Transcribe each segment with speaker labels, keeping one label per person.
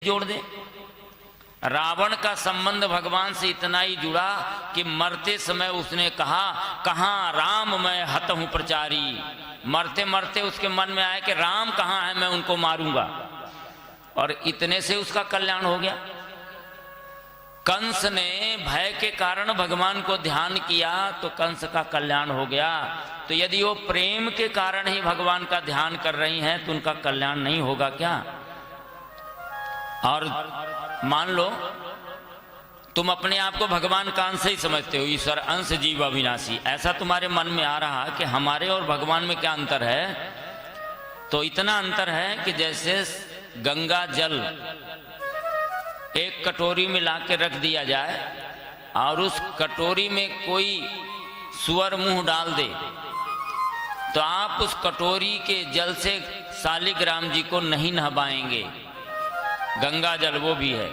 Speaker 1: जोड़ दे। रावण का संबंध भगवान से इतना ही जुड़ा कि मरते समय उसने कहा, कहाँ राम मैं हत हूं प्रचारी। मरते मरते उसके मन में आया कि राम कहाँ है, मैं उनको मारूंगा, और इतने से उसका कल्याण हो गया। कंस ने भय के कारण भगवान को ध्यान किया तो कंस का कल्याण हो गया। तो यदि वो प्रेम के कारण ही भगवान का ध्यान कर रही हैं तो उनका कल्याण नहीं होगा क्या? और मान लो तुम अपने आप को भगवान का अंश ही समझते हो, ईश्वर अंश जीव अविनाशी, ऐसा तुम्हारे मन में आ रहा कि हमारे और भगवान में क्या अंतर है? तो इतना अंतर है कि जैसे गंगा जल एक कटोरी में ला के रख दिया जाए और उस कटोरी में कोई सुअर मुंह डाल दे तो आप उस कटोरी के जल से शालिग्राम जी को नहीं नहवाएंगे। गंगा जल वो भी है,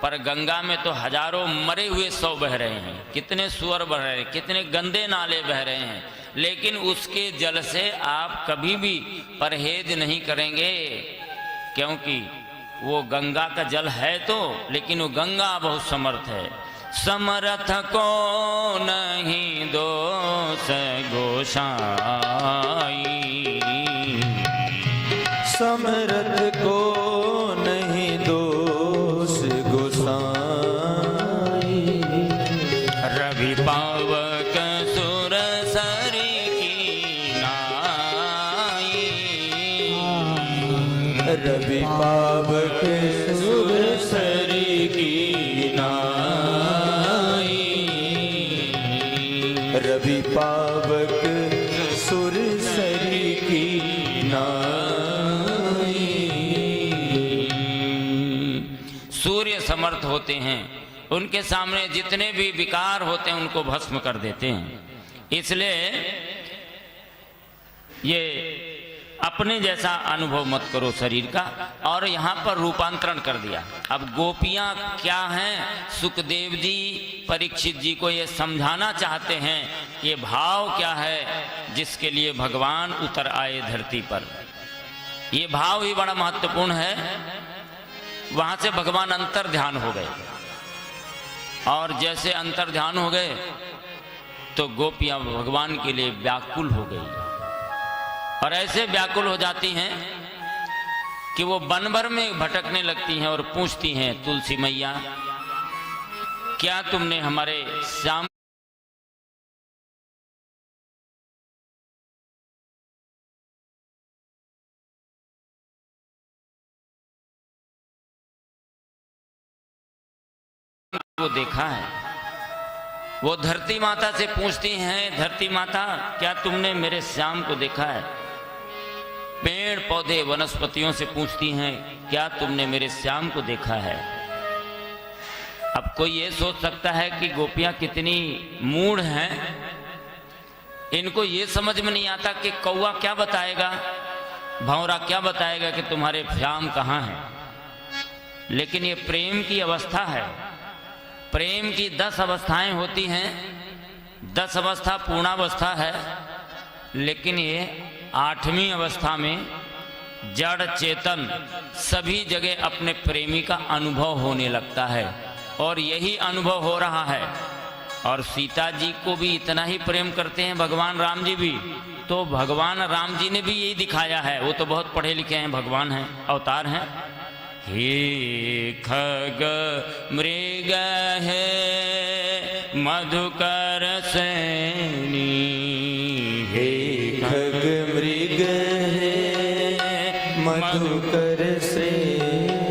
Speaker 1: पर गंगा में तो हजारों मरे हुए शव बह रहे हैं, कितने सुअर बह रहे हैं, कितने गंदे नाले बह रहे हैं, लेकिन उसके जल से आप कभी भी परहेज नहीं करेंगे, क्योंकि वो गंगा का जल है तो, लेकिन वो गंगा बहुत समर्थ है। समर्थ को नहीं दोष गोसाई,
Speaker 2: समर्थ को नहीं दोष गोसाई।
Speaker 1: रवि पावक सुर सरी की नाई,
Speaker 2: रवि पावक सुर सरी की नाई, रवि पावक सुर सरी की नाई।
Speaker 1: सूर्य समर्थ होते हैं, उनके सामने जितने भी विकार होते हैं उनको भस्म कर देते हैं। इसलिए ये अपने जैसा अनुभव मत करो शरीर का। और यहाँ पर रूपांतरण कर दिया। अब गोपियाँ क्या हैं, सुखदेव जी परीक्षित जी को ये समझाना चाहते हैं, ये भाव क्या है जिसके लिए भगवान उतर आए धरती पर। ये भाव ही बड़ा महत्वपूर्ण है। वहां से भगवान अंतर ध्यान हो गए, और जैसे अंतर ध्यान हो गए तो गोपियां भगवान के लिए व्याकुल हो गई, और ऐसे व्याकुल हो जाती हैं कि वो वन भर में भटकने लगती हैं और पूछती हैं, तुलसी मैया क्या तुमने हमारे श्याम को देखा है? वो धरती माता से पूछती हैं, धरती माता क्या तुमने मेरे श्याम को देखा है? पेड़ पौधे वनस्पतियों से पूछती हैं, क्या तुमने मेरे श्याम को देखा है? अब कोई ये सोच सकता है कि गोपियां कितनी मूढ़ हैं, इनको ये समझ में नहीं आता कि कौवा क्या बताएगा, भंवरा क्या बताएगा कि तुम्हारे श्याम कहाँ है। लेकिन ये प्रेम की अवस्था है। प्रेम की 10 अवस्थाएं होती हैं, 10 अवस्था पूर्णावस्था है, लेकिन ये 8वीं अवस्था में जड़ चेतन सभी जगह अपने प्रेमी का अनुभव होने लगता है, और यही अनुभव हो रहा है। और सीता जी को भी इतना ही प्रेम करते हैं भगवान राम जी भी, तो भगवान राम जी ने भी यही दिखाया है। वो तो बहुत पढ़े लिखे हैं, भगवान हैं, अवतार हैं। हे खग मृग है मधुकर सैनी,
Speaker 2: हे खग मृग है मधुकर सैनी,